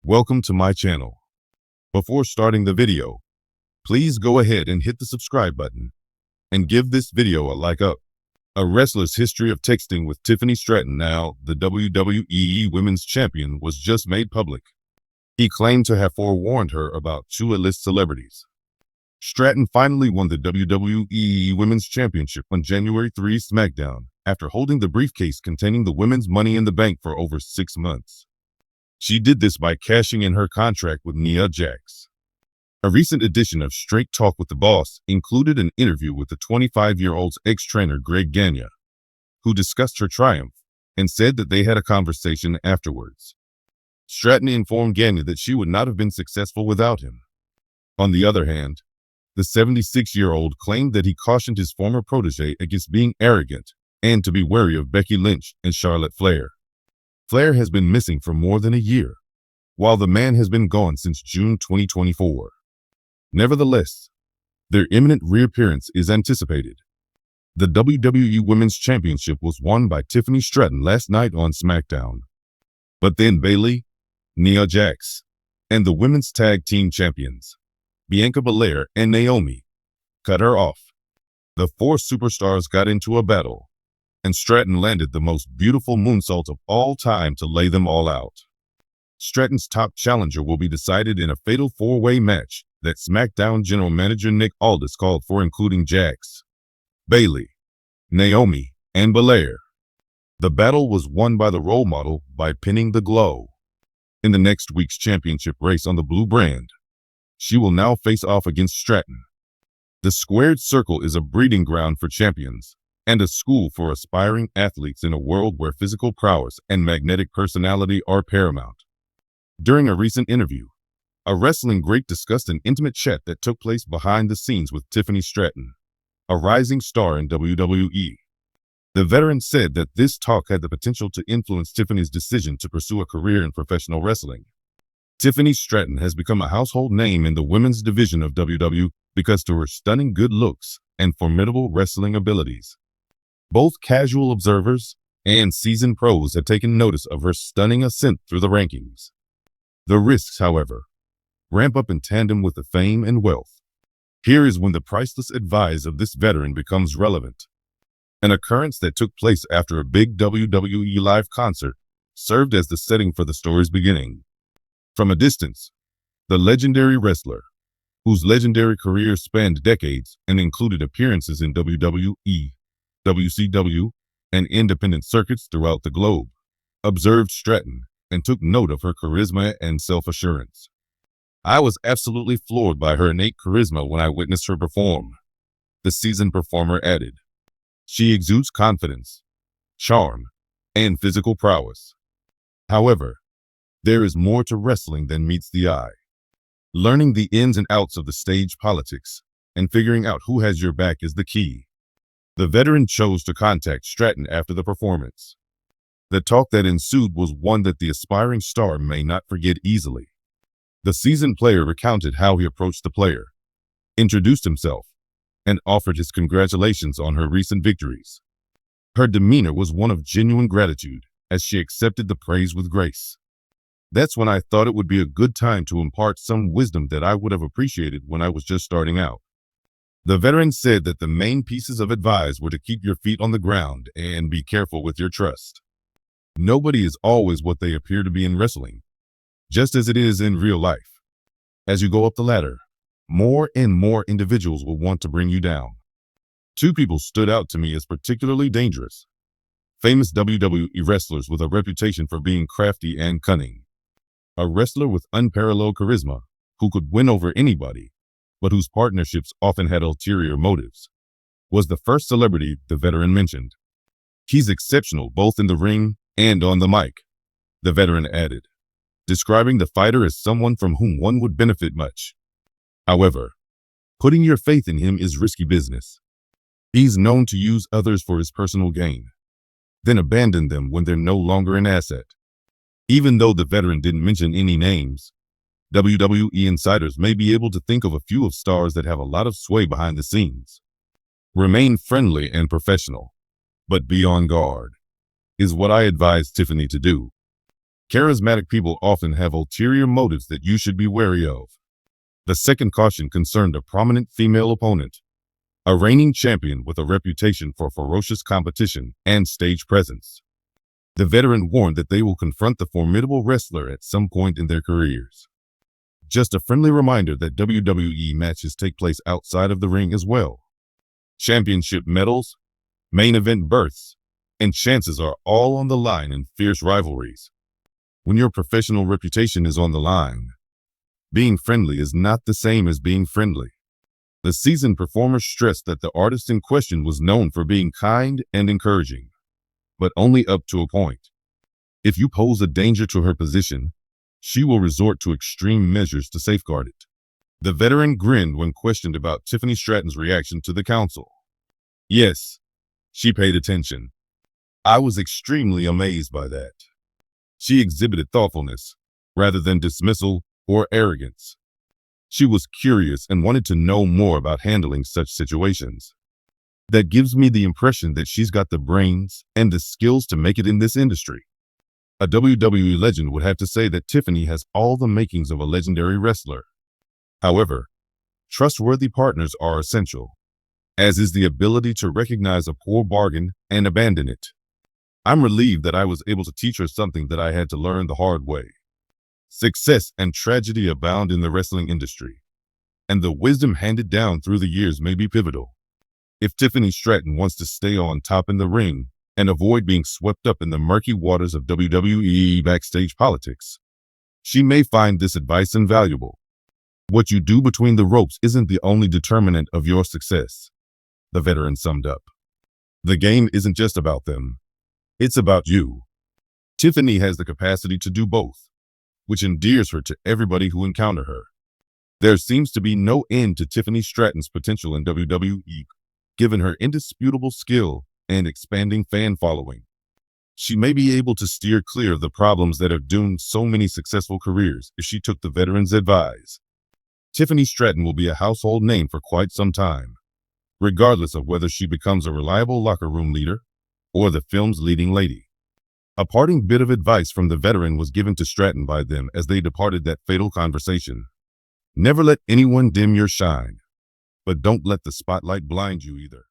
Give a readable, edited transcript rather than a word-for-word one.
Welcome to my channel. Before starting the video, please go ahead and hit the subscribe button and give this video a like up. A wrestler's history of texting with Tiffany Stratton, now the WWE Women's Champion, was just made public. He claimed to have forewarned her about two A-list celebrities. Stratton finally won the WWE Women's Championship on January 3 SmackDown after holding the briefcase containing the women's Money in the Bank for over 6 months. She did this by cashing in her contract with Nia Jax. A recent edition of Straight Talk with the Boss included an interview with the 25-year-old's ex-trainer Greg Gagne, who discussed her triumph and said that they had a conversation afterwards. Stratton informed Gagne that she would not have been successful without him. On the other hand, the 76-year-old claimed that he cautioned his former protege against being arrogant and to be wary of Becky Lynch and Charlotte Flair. Flair has been missing for more than a year, while the man has been gone since June 2024. Nevertheless, their imminent reappearance is anticipated. The WWE Women's Championship was won by Tiffany Stratton last night on SmackDown. But then Bayley, Nia Jax, and the Women's Tag Team Champions, Bianca Belair and Naomi, cut her off. The four superstars got into a battle, and Stratton landed the most beautiful moonsault of all time to lay them all out. Stratton's top challenger will be decided in a fatal four-way match that SmackDown General Manager Nick Aldis called for, including Jax, Bayley, Naomi, and Belair. The battle was won by the role model by pinning the Glow. In the next week's championship race on the blue brand, she will now face off against Stratton. The squared circle is a breeding ground for champions and a school for aspiring athletes in a world where physical prowess and magnetic personality are paramount. During a recent interview, a wrestling great discussed an intimate chat that took place behind the scenes with Tiffany Stratton, a rising star in WWE. The veteran said that this talk had the potential to influence Tiffany's decision to pursue a career in professional wrestling. Tiffany Stratton has become a household name in the women's division of WWE because of her stunning good looks and formidable wrestling abilities. Both casual observers and seasoned pros have taken notice of her stunning ascent through the rankings. The risks, however, ramp up in tandem with the fame and wealth. Here is when the priceless advice of this veteran becomes relevant. An occurrence that took place after a big WWE live concert served as the setting for the story's beginning. From a distance, the legendary wrestler, whose legendary career spanned decades and included appearances in WWE, WCW, and independent circuits throughout the globe, observed Stratton and took note of her charisma and self-assurance. "I was absolutely floored by her innate charisma when I witnessed her perform," the seasoned performer added. "She exudes confidence, charm, and physical prowess. However, there is more to wrestling than meets the eye. Learning the ins and outs of the stage politics and figuring out who has your back is the key." The veteran chose to contact Stratton after the performance. The talk that ensued was one that the aspiring star may not forget easily. The seasoned player recounted how he approached the player, introduced himself, and offered his congratulations on her recent victories. Her demeanor was one of genuine gratitude as she accepted the praise with grace. "That's when I thought it would be a good time to impart some wisdom that I would have appreciated when I was just starting out." The veteran said that the main pieces of advice were to keep your feet on the ground and be careful with your trust. Nobody is always what they appear to be in wrestling, just as it is in real life. As you go up the ladder, more and more individuals will want to bring you down. Two people stood out to me as particularly dangerous: famous WWE wrestlers with a reputation for being crafty and cunning. A wrestler with unparalleled charisma who could win over anybody, but whose partnerships often had ulterior motives, was the first celebrity the veteran mentioned. "He's exceptional both in the ring and on the mic," the veteran added, describing the fighter as someone from whom one would benefit much. However, putting your faith in him is risky business. He's known to use others for his personal gain, then abandon them when they're no longer an asset. Even though the veteran didn't mention any names, WWE insiders may be able to think of a few of stars that have a lot of sway behind the scenes. Remain friendly and professional, but be on guard, is what I advise Tiffany to do. Charismatic people often have ulterior motives that you should be wary of. The second caution concerned a prominent female opponent, a reigning champion with a reputation for ferocious competition and stage presence. The veteran warned that they will confront the formidable wrestler at some point in their careers. Just a friendly reminder that WWE matches take place outside of the ring as well. Championship medals, main event berths, and chances are all on the line in fierce rivalries. When your professional reputation is on the line, being friendly is not the same as being friendly. The seasoned performer stressed that the artist in question was known for being kind and encouraging, but only up to a point. If you pose a danger to her position, she will resort to extreme measures to safeguard it. The veteran grinned when questioned about Tiffany Stratton's reaction to the council. Yes, she paid attention. I was extremely amazed by that. She exhibited thoughtfulness, rather than dismissal or arrogance. She was curious and wanted to know more about handling such situations. That gives me the impression that she's got the brains and the skills to make it in this industry. A WWE legend would have to say that Tiffany has all the makings of a legendary wrestler. However, trustworthy partners are essential, as is the ability to recognize a poor bargain and abandon it. I'm relieved that I was able to teach her something that I had to learn the hard way. Success and tragedy abound in the wrestling industry, and the wisdom handed down through the years may be pivotal. If Tiffany Stratton wants to stay on top in the ring and avoid being swept up in the murky waters of WWE backstage politics, she may find this advice invaluable. What you do between the ropes isn't the only determinant of your success, the veteran summed up. The game isn't just about them. It's about you. Tiffany has the capacity to do both, which endears her to everybody who encounter her. There seems to be no end to Tiffany Stratton's potential in WWE, given her indisputable skill and expanding fan following. She may be able to steer clear of the problems that have doomed so many successful careers if she took the veteran's advice. Tiffany Stratton will be a household name for quite some time, regardless of whether she becomes a reliable locker room leader or the film's leading lady. A parting bit of advice from the veteran was given to Stratton by them as they departed that fatal conversation. Never let anyone dim your shine, but don't let the spotlight blind you either.